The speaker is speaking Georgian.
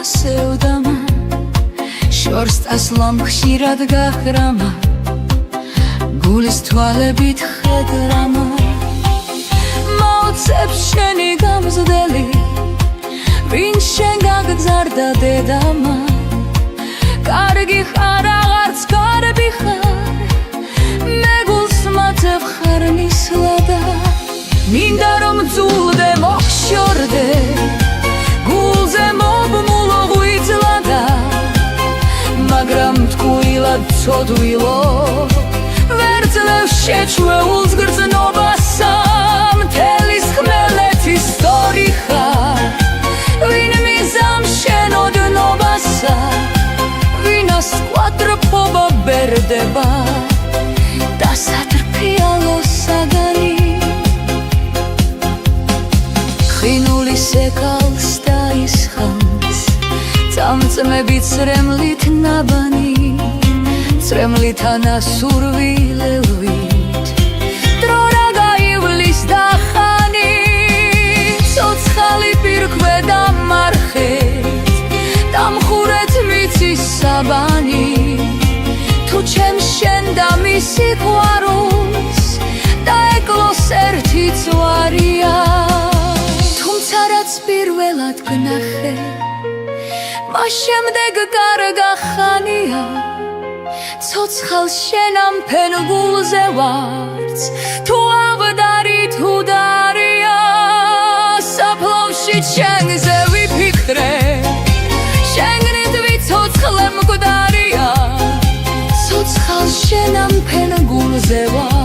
გასევდამა შორს წასვლამ ხშირად გახრამა გულის თვალებით ხედრამა მაოცებს შენი გამზრდელი ვინ შენ გაგზარდა დედამა კარგი ხარ აღარც კარგი ხარ მეგულს მათებ ხარ მისლადა მინდა რომ ძულდე მოხშორდე გულზე მობმულო ღვიძლადა მაგრამ თქუილად ცოდვილო ვერძლევ შეჩვეულს გრძნობასა მთელის ხმელეთის სწორი ხარ ვინ მიზამ შენ ოდნობასა ვინას კვადრფობა ბერდება და სატრფიალო საგანი ხინული სეკალს დაისხამს წამწმები წრემლით ნაბანი წრემლით ანასურვილევით დრო რა გაივლის და ხანი ცოცხალი პირქვე დამარხეთ დამხურეთ მიცის საბანი თუ ჩემს შენ და მის სიყვარულს დაეკლოს ერთი წვარია თუმცა რაც პირველად გნახე მას შემდეგ კარგა ხანია ცოცხალ შენ ამ ფენგულზე ვარც თუ აღდარი თუ დარია საფლავში შენზე ვიფიქრე შენგნით ვიცოცხლე მკვდარია ცოცხალ შენ ამ ფენგულზე ვარც